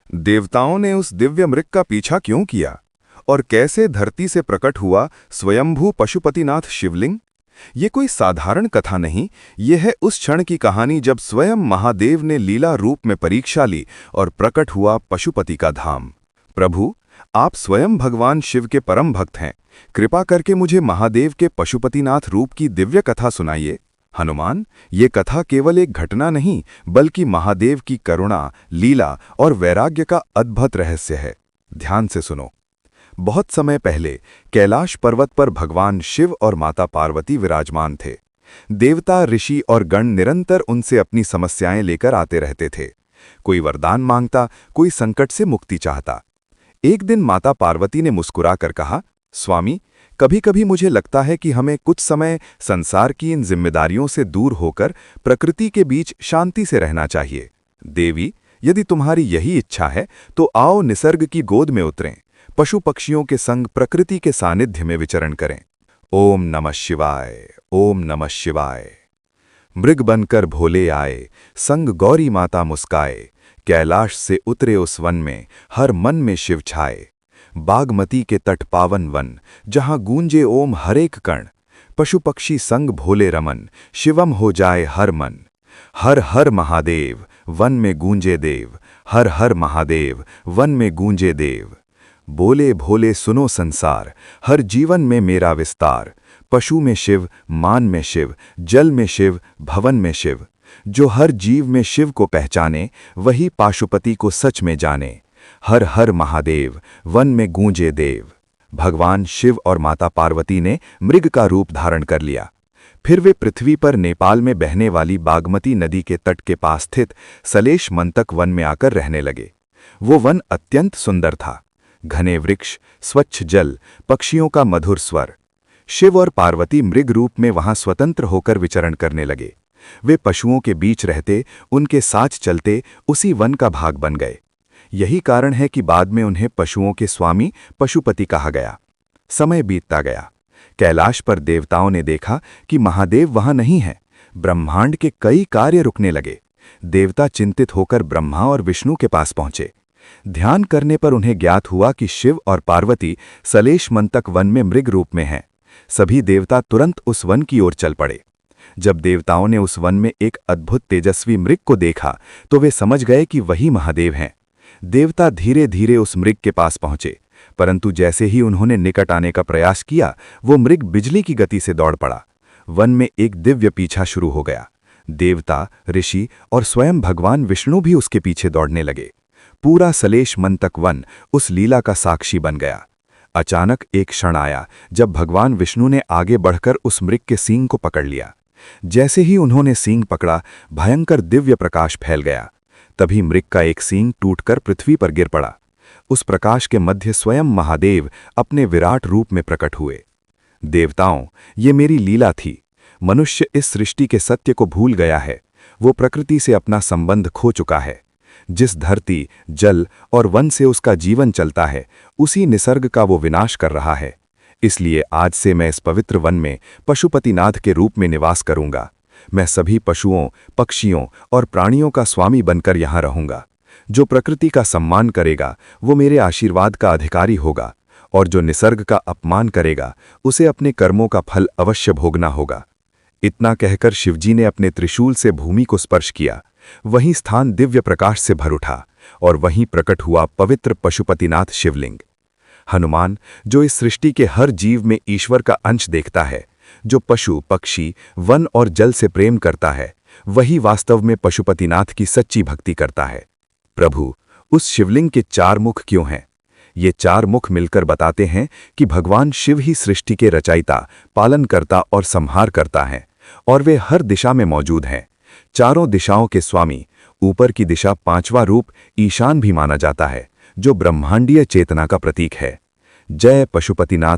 देवताओं ने उस दिव्य मृग का पीछा क्यों किया और कैसे धरती से प्रकट हुआ स्वयंभू पशुपतिनाथ शिवलिंग? ये कोई साधारण कथा नहीं, ये है उस क्षण की कहानी जब स्वयं महादेव ने लीला रूप में परीक्षा ली और प्रकट हुआ पशुपति का धाम। प्रभु, आप स्वयं भगवान शिव के परम भक्त हैं, कृपा करके मुझे महादेव के पशुपतिनाथ रूप की दिव्य कथा सुनाइए। हनुमान, ये कथा केवल एक घटना नहीं बल्कि महादेव की करुणा, लीला और वैराग्य का अद्भुत रहस्य है। ध्यान से सुनो। बहुत समय पहले कैलाश पर्वत पर भगवान शिव और माता पार्वती विराजमान थे। देवता, ऋषि और गण निरंतर उनसे अपनी समस्याएं लेकर आते रहते थे। कोई वरदान मांगता, कोई संकट से मुक्ति चाहता। एक दिन माता पार्वती ने मुस्कुराकर कहा, स्वामी, कभी कभी मुझे लगता है कि हमें कुछ समय संसार की इन जिम्मेदारियों से दूर होकर प्रकृति के बीच शांति से रहना चाहिए। देवी, यदि तुम्हारी यही इच्छा है तो आओ निसर्ग की गोद में उतरें, पशु पक्षियों के संग प्रकृति के सानिध्य में विचरण करें। ओम नमः शिवाय, ओम नमः शिवाय। मृग बनकर भोले आए, संग गौरी माता मुस्काए, कैलाश से उतरे उस वन में, हर मन में शिव छाए। बागमती के तट पावन वन, जहां गूंजे ओम हरेक कण, पशु पक्षी संग भोले रमन, शिवम हो जाए हर मन। हर हर महादेव, वन में गूंजे देव, हर हर महादेव, वन में गूंजे देव। बोले भोले सुनो संसार, हर जीवन में मेरा विस्तार। पशु में शिव, मान में शिव, जल में शिव, भवन में शिव। जो हर जीव में शिव को पहचाने, वही पाशुपति को सच में जाने। हर हर महादेव, वन में गूंजे देव। भगवान शिव और माता पार्वती ने मृग का रूप धारण कर लिया। फिर वे पृथ्वी पर नेपाल में बहने वाली बागमती नदी के तट के पास स्थित सलेश मंतक वन में आकर रहने लगे। वो वन अत्यंत सुंदर था। घने वृक्ष, स्वच्छ जल, पक्षियों का मधुर स्वर। शिव और पार्वती मृग रूप में वहां स्वतंत्र होकर विचरण करने लगे। वे पशुओं के बीच रहते, उनके साथ चलते, उसी वन का भाग बन गए। यही कारण है कि बाद में उन्हें पशुओं के स्वामी पशुपति कहा गया। समय बीतता गया। कैलाश पर देवताओं ने देखा कि महादेव वहां नहीं है। ब्रह्मांड के कई कार्य रुकने लगे। देवता चिंतित होकर ब्रह्मा और विष्णु के पास पहुंचे। ध्यान करने पर उन्हें ज्ञात हुआ कि शिव और पार्वती सलेश मंतक वन में मृग रूप में हैं। सभी देवता तुरंत उस वन की ओर चल पड़े। जब देवताओं ने उस वन में एक अद्भुत तेजस्वी मृग को देखा तो वे समझ गए कि वही महादेव हैं। देवता धीरे धीरे उस मृग के पास पहुंचे, परंतु जैसे ही उन्होंने निकट आने का प्रयास किया, वो मृग बिजली की गति से दौड़ पड़ा। वन में एक दिव्य पीछा शुरू हो गया। देवता, ऋषि और स्वयं भगवान विष्णु भी उसके पीछे दौड़ने लगे। पूरा सलेश मंतक वन उस लीला का साक्षी बन गया। अचानक एक क्षण आया जब भगवान विष्णु ने आगे बढ़कर उस मृग के सींग को पकड़ लिया। जैसे ही उन्होंने सींग पकड़ा, भयंकर दिव्य प्रकाश फैल गया। तभी मृग का एक सींग टूटकर पृथ्वी पर गिर पड़ा। उस प्रकाश के मध्य स्वयं महादेव अपने विराट रूप में प्रकट हुए। देवताओं, ये मेरी लीला थी। मनुष्य इस सृष्टि के सत्य को भूल गया है। वो प्रकृति से अपना संबंध खो चुका है। जिस धरती, जल और वन से उसका जीवन चलता है, उसी निसर्ग का वो विनाश कर रहा है। इसलिए आज से मैं इस पवित्र वन में पशुपतिनाथ के रूप में निवास करूंगा। मैं सभी पशुओं, पक्षियों और प्राणियों का स्वामी बनकर यहाँ रहूंगा। जो प्रकृति का सम्मान करेगा वो मेरे आशीर्वाद का अधिकारी होगा, और जो निसर्ग का अपमान करेगा उसे अपने कर्मों का फल अवश्य भोगना होगा। इतना कहकर शिवजी ने अपने त्रिशूल से भूमि को स्पर्श किया। वहीं स्थान दिव्य प्रकाश से भर उठा और वहीं प्रकट हुआ पवित्र पशुपतिनाथ शिवलिंग। हनुमान, जो इस सृष्टि के हर जीव में ईश्वर का अंश देखता है, जो पशु, पक्षी, वन और जल से प्रेम करता है, वही वास्तव में पशुपतिनाथ की सच्ची भक्ति करता है। प्रभु, उस शिवलिंग के 4 मुख क्यों हैं? ये 4 मुख मिलकर बताते हैं कि भगवान शिव ही सृष्टि के रचयिता, पालनकर्ता और संहार करता हैं, और वे हर दिशा में मौजूद हैं। चारों दिशाओं के स्वामी। ऊपर की दिशा 5वां रूप ईशान भी माना जाता है, जो ब्रह्मांडीय चेतना का प्रतीक है। जय पशुपतिनाथ